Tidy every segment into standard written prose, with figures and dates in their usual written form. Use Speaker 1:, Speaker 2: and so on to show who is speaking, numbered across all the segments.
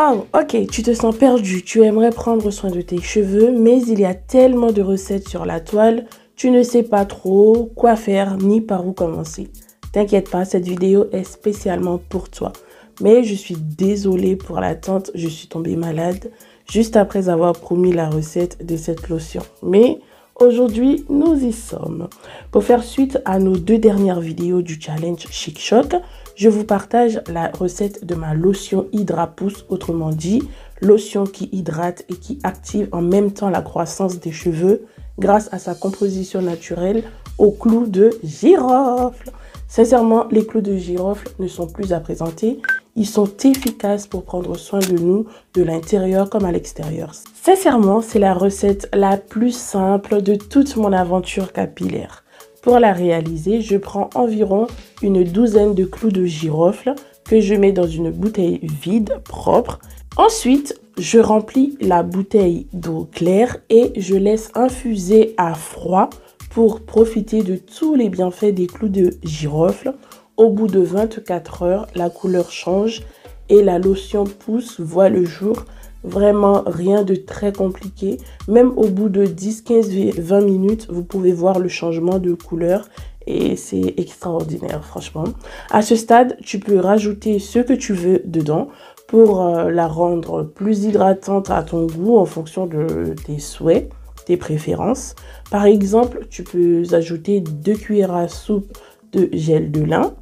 Speaker 1: Oh, ok, tu te sens perdu, tu aimerais prendre soin de tes cheveux, mais il y a tellement de recettes sur la toile, tu ne sais pas trop quoi faire ni par où commencer. T'inquiète pas, cette vidéo est spécialement pour toi. Mais je suis désolée pour l'attente, je suis tombée malade juste après avoir promis la recette de cette lotion. Mais aujourd'hui, nous y sommes. Pour faire suite à nos 2 dernières vidéos du challenge Chic Choc, je vous partage la recette de ma lotion Hydra Pousse, autrement dit, lotion qui hydrate et qui active en même temps la croissance des cheveux grâce à sa composition naturelle aux clous de girofle. Sincèrement, les clous de girofle ne sont plus à présenter. Ils sont efficaces pour prendre soin de nous, de l'intérieur comme à l'extérieur. Sincèrement, c'est la recette la plus simple de toute mon aventure capillaire. Pour la réaliser, je prends environ une douzaine de clous de girofle que je mets dans une bouteille vide, propre. Ensuite, je remplis la bouteille d'eau claire et je laisse infuser à froid pour profiter de tous les bienfaits des clous de girofle. Au bout de 24 heures, la couleur change et la lotion Pousse voit le jour. Vraiment rien de très compliqué. Même au bout de 10, 15, 20 minutes, vous pouvez voir le changement de couleur et c'est extraordinaire, franchement. À ce stade, tu peux rajouter ce que tu veux dedans pour la rendre plus hydratante à ton goût en fonction de tes souhaits, tes préférences. Par exemple, tu peux ajouter 2 cuillères à soupe de gel de lin.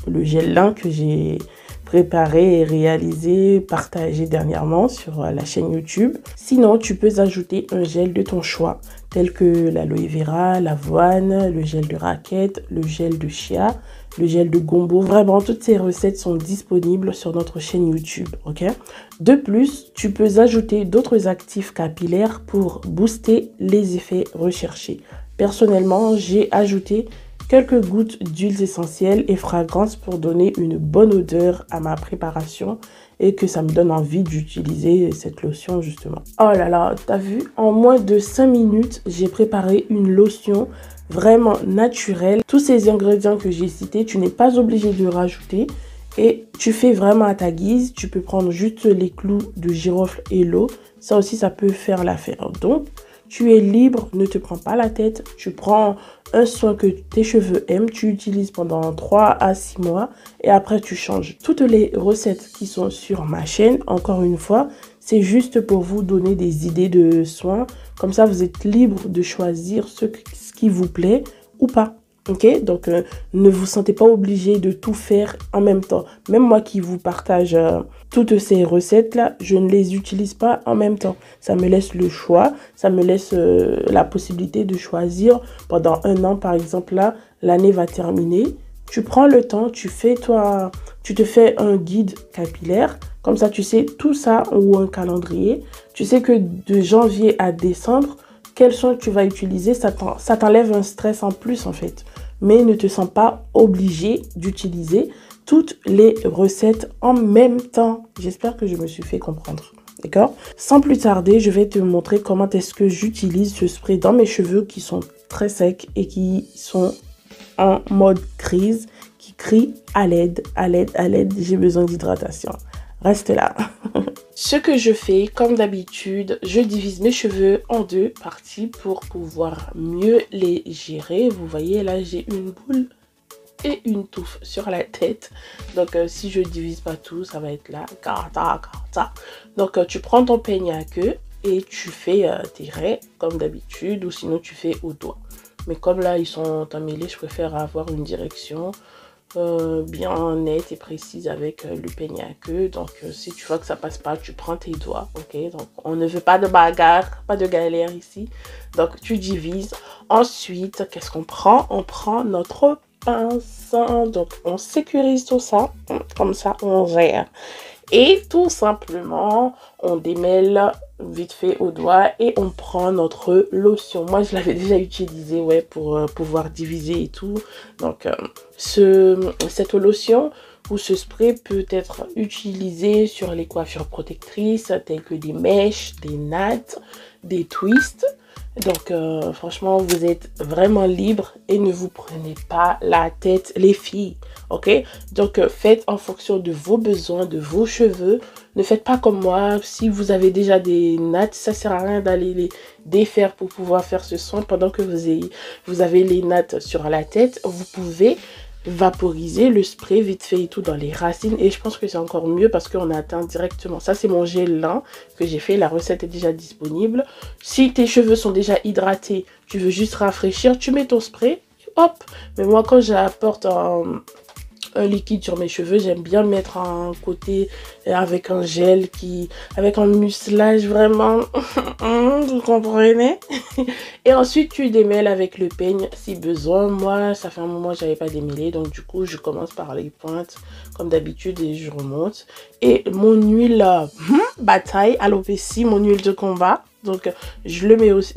Speaker 1: Le gel lin que j'ai préparé et réalisé, partagé dernièrement sur la chaîne YouTube. Sinon, tu peux ajouter un gel de ton choix, tel que l'aloe vera, l'avoine, le gel de raquette, le gel de chia, le gel de gombo. Vraiment, toutes ces recettes sont disponibles sur notre chaîne YouTube, ok? De plus, tu peux ajouter d'autres actifs capillaires pour booster les effets recherchés. Personnellement, j'ai ajouté quelques gouttes d'huiles essentielles et fragrances pour donner une bonne odeur à ma préparation et que ça me donne envie d'utiliser cette lotion justement. Oh là là, t'as vu? En moins de 5 minutes, j'ai préparé une lotion vraiment naturelle. Tous ces ingrédients que j'ai cités, tu n'es pas obligé de rajouter et tu fais vraiment à ta guise. Tu peux prendre juste les clous de girofle et l'eau. Ça aussi, ça peut faire l'affaire. Donc, tu es libre, ne te prends pas la tête. Tu prends un soin que tes cheveux aiment, tu utilises pendant 3 à 6 mois et après tu changes. Toutes les recettes qui sont sur ma chaîne, encore une fois, c'est juste pour vous donner des idées de soins. Comme ça, vous êtes libre de choisir ce qui vous plaît ou pas. Ok, donc ne vous sentez pas obligé de tout faire en même temps. Même moi qui vous partage toutes ces recettes-là, je ne les utilise pas en même temps. Ça me laisse le choix, ça me laisse la possibilité de choisir pendant 1 an. Par exemple, là, l'année va terminer. Tu prends le temps, tu te fais un guide capillaire. Comme ça, tu sais tout ça ou un calendrier. Tu sais que de janvier à décembre, quels soins tu vas utiliser, ça t'enlève un stress en plus en fait. Mais ne te sens pas obligé d'utiliser toutes les recettes en même temps. J'espère que je me suis fait comprendre. D'accord? Sans plus tarder, je vais te montrer comment est-ce que j'utilise ce spray dans mes cheveux qui sont très secs et qui sont en mode crise, qui crient à l'aide, à l'aide, à l'aide, j'ai besoin d'hydratation. Reste là. Ce que je fais, comme d'habitude, je divise mes cheveux en 2 parties pour pouvoir mieux les gérer. Vous voyez, là, j'ai une boule et une touffe sur la tête. Donc, si je divise pas tout, ça va être là. Donc, tu prends ton peigne à queue et tu fais tes raies comme d'habitude ou sinon tu fais au doigt. Mais comme là, ils sont emmêlés, je préfère avoir une direction bien nette et précise avec le peigne à queue. Donc si tu vois que ça passe pas, tu prends tes doigts, ok? Donc on ne veut pas de bagarre, pas de galère ici. Donc tu divises. Ensuite, qu'est-ce qu'on prend? On prend notre pince. Donc on sécurise tout ça, comme ça on gère. Et tout simplement, on démêle vite fait au doigt et on prend notre lotion. Moi, je l'avais déjà utilisé, ouais, pour pouvoir diviser et tout. Donc, cette lotion ou ce spray peut être utilisé sur les coiffures protectrices telles que des mèches, des nattes, des twists. Donc, franchement, vous êtes vraiment libre et ne vous prenez pas la tête, les filles, ok? Donc, faites en fonction de vos besoins, de vos cheveux. Ne faites pas comme moi. Si vous avez déjà des nattes, ça sert à rien d'aller les défaire pour pouvoir faire ce soin pendant que vous avez les nattes sur la tête. Vous pouvez vaporiser le spray vite fait et tout dans les racines, et je pense que c'est encore mieux parce qu'on atteint directement. Ça, c'est mon gel lin que j'ai fait, la recette est déjà disponible. Si tes cheveux sont déjà hydratés, tu veux juste rafraîchir, tu mets ton spray, hop. Mais moi, quand j'apporte un liquide sur mes cheveux, j'aime bien mettre un côté avec un gel avec un muselage vraiment, vous comprenez? Et ensuite tu démêles avec le peigne si besoin. Moi, ça fait un moment que j'avais pas démêlé, donc du coup je commence par les pointes comme d'habitude et je remonte. Et mon huile bataille alopécie, mon huile de combat, donc je le mets aussi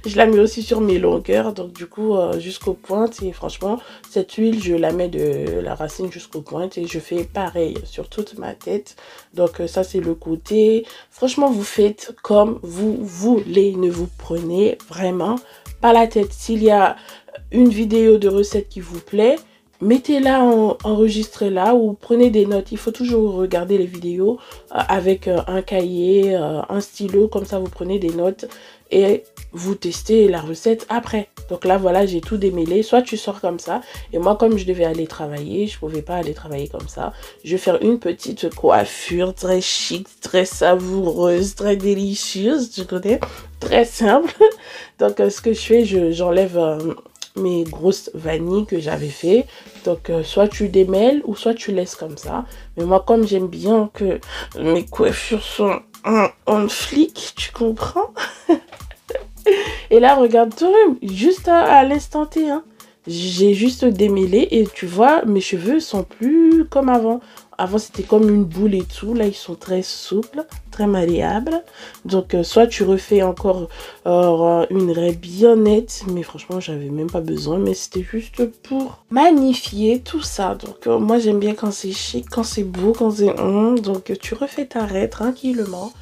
Speaker 1: je la mets aussi sur mes longueurs, donc du coup jusqu'aux pointes. Et franchement, cette huile, je la mets de la racine jusqu'aux pointes et je fais pareil sur toute ma tête. Donc ça, c'est le côté. Franchement, vous faites comme vous voulez, ne vous prenez vraiment pas la tête. S'il y a une vidéo de recette qui vous plaît, mettez-la, enregistrez-la ou prenez des notes. Il faut toujours regarder les vidéos avec un cahier, un stylo, comme ça vous prenez des notes et vous testez la recette après. Donc là, voilà, j'ai tout démêlé. Soit tu sors comme ça, et moi, comme je devais aller travailler, je pouvais pas aller travailler comme ça. Je vais faire une petite coiffure très chic, très savoureuse, très délicieuse, tu connais, très simple. Donc ce que je fais, j'enlève mes grosses vanilles que j'avais fait. Donc soit tu démêles ou soit tu laisses comme ça. Mais moi, comme j'aime bien que mes coiffures sont on flic, tu comprends? Et là, regarde toi juste à l'instant T, hein. J'ai juste démêlé et tu vois, mes cheveux sont plus comme avant. Avant, c'était comme une boule et tout. Là, ils sont très souples, très malléables. Donc, soit tu refais encore une raie bien nette. Mais franchement, j'avais même pas besoin. Mais c'était juste pour magnifier tout ça. Donc, moi, j'aime bien quand c'est chic, quand c'est beau, quand c'est... Donc, tu refais ta raie tranquillement.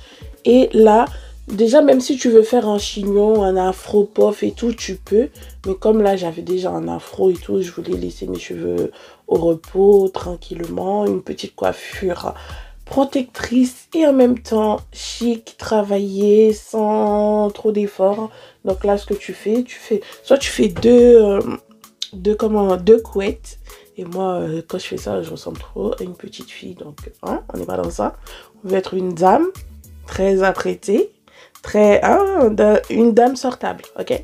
Speaker 1: Et là... Déjà, même si tu veux faire un chignon, un afro puff et tout, tu peux. Mais comme là, j'avais déjà un afro et tout, je voulais laisser mes cheveux au repos, tranquillement. Une petite coiffure protectrice et en même temps chic, travaillée, sans trop d'efforts. Donc là, ce que tu fais, soit tu fais deux couettes. Et moi, quand je fais ça, je ressemble trop à une petite fille. Donc, hein, on n'est pas dans ça. On veut être une dame très apprêtée. Une dame sortable, ok?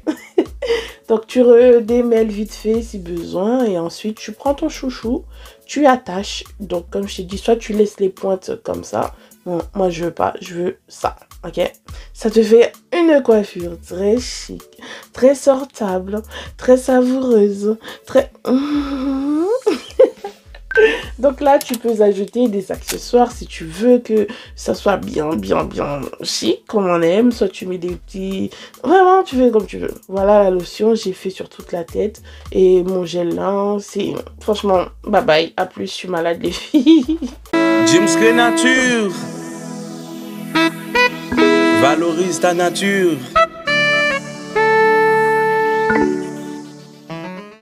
Speaker 1: Donc tu redémêles vite fait si besoin et ensuite tu prends ton chouchou, tu attaches. Donc comme je t'ai dit, soit tu laisses les pointes comme ça. Bon, moi je veux pas, je veux ça, ok? Ça te fait une coiffure très chic, très sortable, très savoureuse, très... Donc là, tu peux ajouter des accessoires si tu veux que ça soit bien chic, comme on aime. Soit tu mets des petits... Vraiment, tu fais comme tu veux. Voilà la lotion, j'ai fait sur toute la tête. Et mon gel là, c'est... Franchement, bye bye. À plus, je suis malade les filles.
Speaker 2: Jim's Nature. Valorise ta nature.